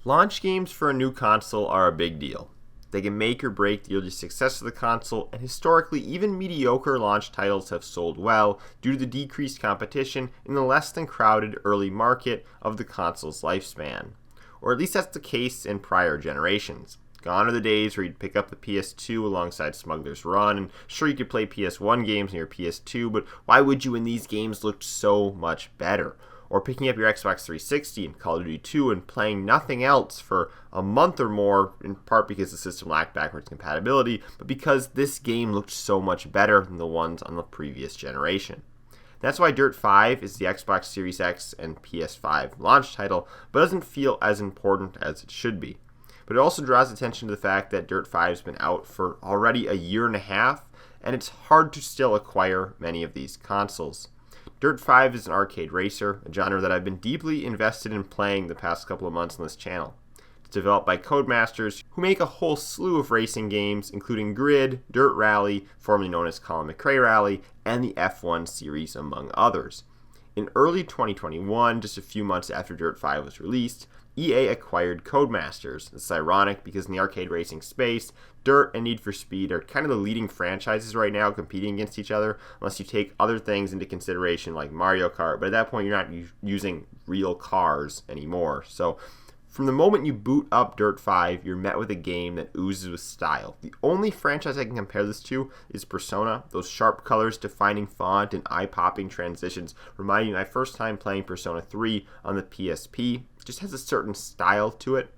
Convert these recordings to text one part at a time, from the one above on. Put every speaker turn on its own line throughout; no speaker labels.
Launch games for a new console are a big deal. They can make or break the early success of the console, and historically, even mediocre launch titles have sold well due to the decreased competition in the less than crowded early market of the console's lifespan. Or at least that's the case in prior generations. Gone are the days where you'd pick up the PS2 alongside Smuggler's Run, and sure, you could play PS1 games on your PS2, but why would you when these games looked so much better? Or picking up your Xbox 360 and Call of Duty 2 and playing nothing else for a month or more, in part because the system lacked backwards compatibility, but because this game looked so much better than the ones on the previous generation. That's why Dirt 5 is the Xbox Series X and PS5 launch title, but doesn't feel as important as it should be. But it also draws attention to the fact that Dirt 5 has been out for already a year and a half, and it's hard to still acquire many of these consoles. Dirt 5 is an arcade racer, a genre that I've been deeply invested in playing the past couple of months on this channel. It's developed by Codemasters, who make a whole slew of racing games, including Grid, Dirt Rally, formerly known as Colin McRae Rally, and the F1 series, among others. In early 2021, just a few months after Dirt 5 was released, EA acquired Codemasters. It's ironic because in the arcade racing space, Dirt and Need for Speed are kind of the leading franchises right now competing against each other, unless you take other things into consideration like Mario Kart, but at that point you're not using real cars anymore. So from the moment you boot up Dirt 5, you're met with a game that oozes with style. The only franchise I can compare this to is Persona. Those sharp colors, defining font, and eye-popping transitions remind me of my first time playing Persona 3 on the PSP. It just has a certain style to it.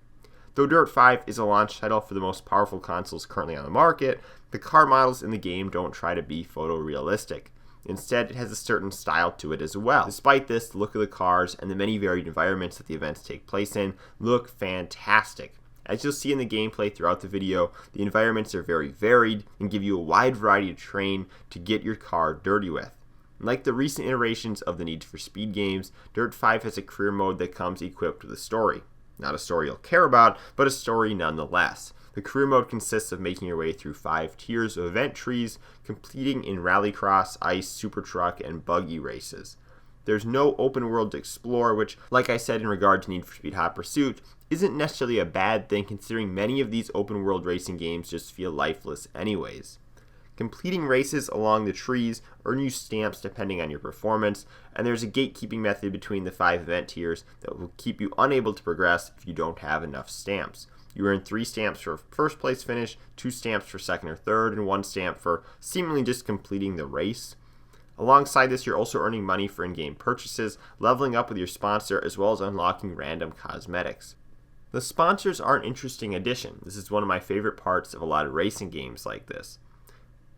Though Dirt 5 is a launch title for the most powerful consoles currently on the market, the car models in the game don't try to be photorealistic. Instead, it has a certain style to it as well. Despite this, the look of the cars and the many varied environments that the events take place in look fantastic. As you'll see in the gameplay throughout the video, the environments are very varied and give you a wide variety of terrain to get your car dirty with. Like the recent iterations of the Need for Speed games, Dirt 5 has a career mode that comes equipped with a story. Not a story you'll care about, but a story nonetheless. The career mode consists of making your way through 5 tiers of event trees, competing in rallycross, ice, super truck, and buggy races. There's no open world to explore, which, like I said in regard to Need for Speed Hot Pursuit, isn't necessarily a bad thing considering many of these open world racing games just feel lifeless anyways. Completing races along the trees earn you stamps depending on your performance, and there's a gatekeeping method between the 5 event tiers that will keep you unable to progress if you don't have enough stamps. You earn 3 stamps for first place finish, 2 stamps for second or third, and 1 stamp for seemingly just completing the race. Alongside this, you're also earning money for in-game purchases, leveling up with your sponsor, as well as unlocking random cosmetics. The sponsors are an interesting addition. This is one of my favorite parts of a lot of racing games like this.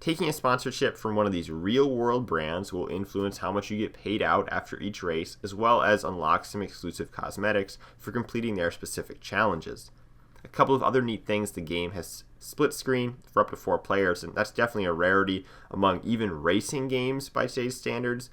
Taking a sponsorship from one of these real-world brands will influence how much you get paid out after each race, as well as unlock some exclusive cosmetics for completing their specific challenges. A couple of other neat things, the game has split screen for up to 4 players, and that's definitely a rarity among even racing games by today's standards.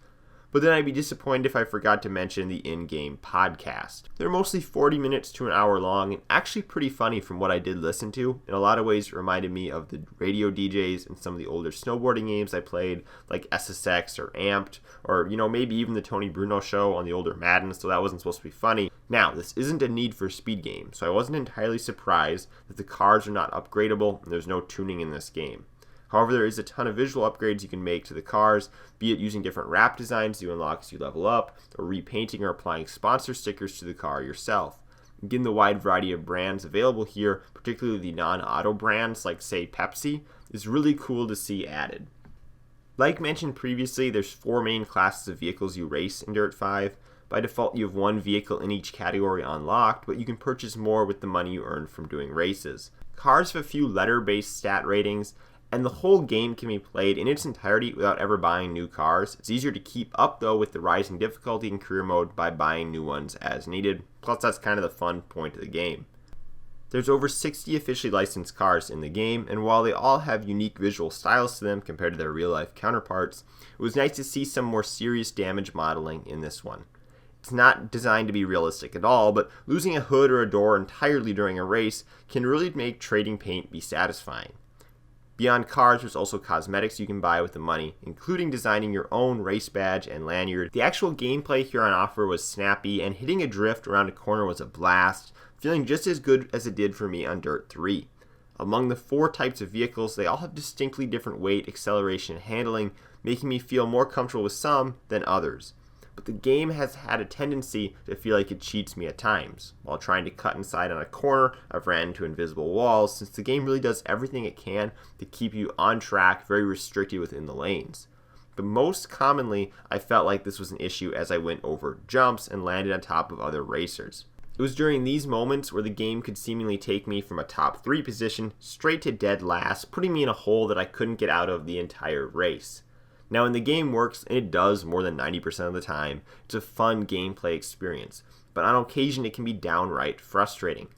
But then I'd be disappointed if I forgot to mention the in-game podcast. They're mostly 40 minutes to an hour long and actually pretty funny from what I did listen to. In a lot of ways, it reminded me of the radio DJs in some of the older snowboarding games I played, like SSX or Amped, or maybe even the Tony Bruno show on the older Madden, so that wasn't supposed to be funny. Now, this isn't a Need for Speed game, so I wasn't entirely surprised that the cars are not upgradable and there's no tuning in this game. However, there is a ton of visual upgrades you can make to the cars, be it using different wrap designs you unlock as you level up, or repainting or applying sponsor stickers to the car yourself. Given the wide variety of brands available here, particularly the non-auto brands like, say, Pepsi, is really cool to see added. Like mentioned previously, there's 4 main classes of vehicles you race in Dirt 5. By default, you have 1 vehicle in each category unlocked, but you can purchase more with the money you earn from doing races. Cars have a few letter-based stat ratings, and the whole game can be played in its entirety without ever buying new cars. It's easier to keep up, though, with the rising difficulty in career mode by buying new ones as needed. Plus, that's kind of the fun point of the game. There's over 60 officially licensed cars in the game, and while they all have unique visual styles to them compared to their real-life counterparts, it was nice to see some more serious damage modeling in this one. It's not designed to be realistic at all, but losing a hood or a door entirely during a race can really make trading paint be satisfying. Beyond cars, there's also cosmetics you can buy with the money, including designing your own race badge and lanyard. The actual gameplay here on offer was snappy, and hitting a drift around a corner was a blast. feeling just as good as it did for me on Dirt 3. Among the 4 types of vehicles, they all have distinctly different weight, acceleration, and handling, making me feel more comfortable with some than others. But the game has had a tendency to feel like it cheats me at times. While trying to cut inside on a corner, I've ran into invisible walls, since the game really does everything it can to keep you on track, very restricted within the lanes. But most commonly, I felt like this was an issue as I went over jumps and landed on top of other racers. It was during these moments where the game could seemingly take me from a top 3 position straight to dead last, putting me in a hole that I couldn't get out of the entire race. Now, when the game works, and it does more than 90% of the time, it's a fun gameplay experience, but on occasion it can be downright frustrating.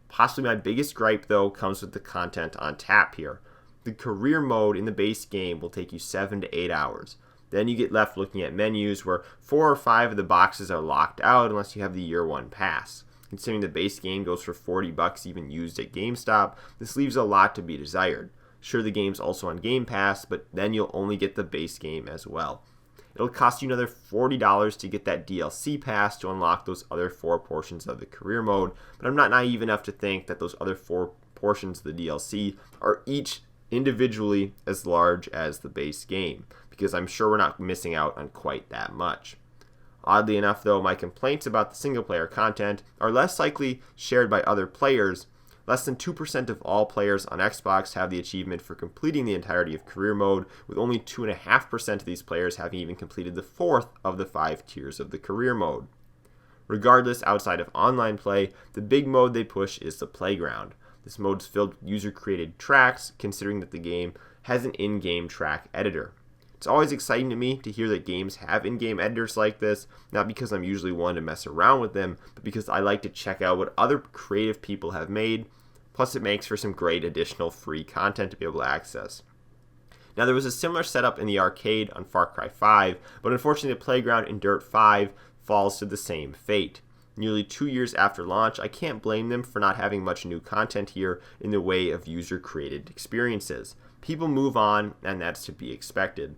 Possibly my biggest gripe, though, comes with the content on tap here. The career mode in the base game will take you 7 to 8 hours. Then you get left looking at menus where 4 or 5 of the boxes are locked out unless you have the year 1 pass. Considering the base game goes for $40 even used at GameStop, this leaves a lot to be desired. Sure, the game's also on Game Pass, but then you'll only get the base game as well. It'll cost you another $40 to get that DLC pass to unlock those other 4 portions of the career mode, but I'm not naive enough to think that those other 4 portions of the DLC are each individually as large as the base game, because I'm sure we're not missing out on quite that much. Oddly enough, though, my complaints about the single-player content are less likely shared by other players. Less than 2% of all players on Xbox have the achievement for completing the entirety of career mode, with only 2.5% of these players having even completed the 4th of the 5 tiers of the career mode. Regardless, outside of online play, the big mode they push is the playground. This mode is filled with user-created tracks, considering that the game has an in-game track editor. It's always exciting to me to hear that games have in-game editors like this, not because I'm usually one to mess around with them, but because I like to check out what other creative people have made. Plus, it makes for some great additional free content to be able to access. Now, there was a similar setup in the arcade on Far Cry 5, but unfortunately the playground in Dirt 5 falls to the same fate. Nearly 2 years after launch, I can't blame them for not having much new content here in the way of user-created experiences. People move on, and that's to be expected.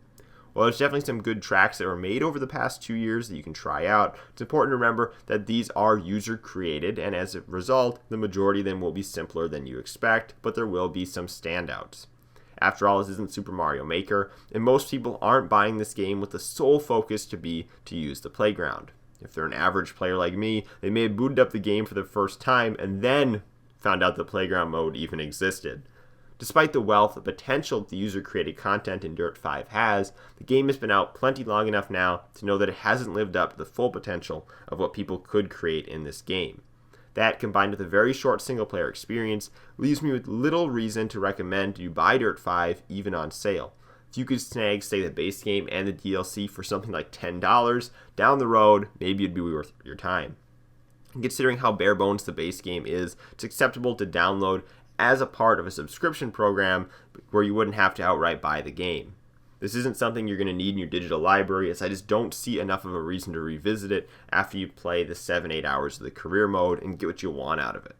While there's definitely some good tracks that were made over the past 2 years that you can try out, it's important to remember that these are user-created, and as a result, the majority of them will be simpler than you expect, but there will be some standouts. After all, this isn't Super Mario Maker, and most people aren't buying this game with the sole focus to use the playground. If they're an average player like me, they may have booted up the game for the first time and then found out the playground mode even existed. Despite the wealth of potential the user-created content in Dirt 5 has, the game has been out plenty long enough now to know that it hasn't lived up to the full potential of what people could create in this game. That, combined with a very short single-player experience, leaves me with little reason to recommend you buy Dirt 5 even on sale. If you could snag, say, the base game and the DLC for something like $10 down the road, maybe it'd be worth your time. And considering how bare bones the base game is, it's acceptable to download as a part of a subscription program where you wouldn't have to outright buy the game. This isn't something you're going to need in your digital library, as I just don't see enough of a reason to revisit it after you play the 7-8 hours of the career mode and get what you want out of it.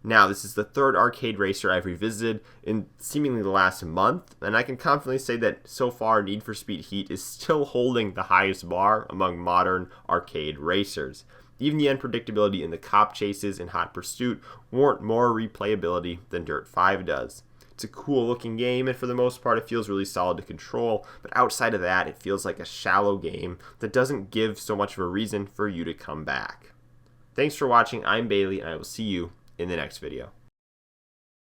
Now, this is the 3rd arcade racer I've revisited in seemingly the last month, and I can confidently say that so far Need for Speed Heat is still holding the highest bar among modern arcade racers. Even the unpredictability in the cop chases in Hot Pursuit warrant more replayability than Dirt 5 does. It's a cool looking game, and for the most part it feels really solid to control, but outside of that it feels like a shallow game that doesn't give so much of a reason for you to come back. Thanks for watching. I'm Bailey, and I will see you in the next video.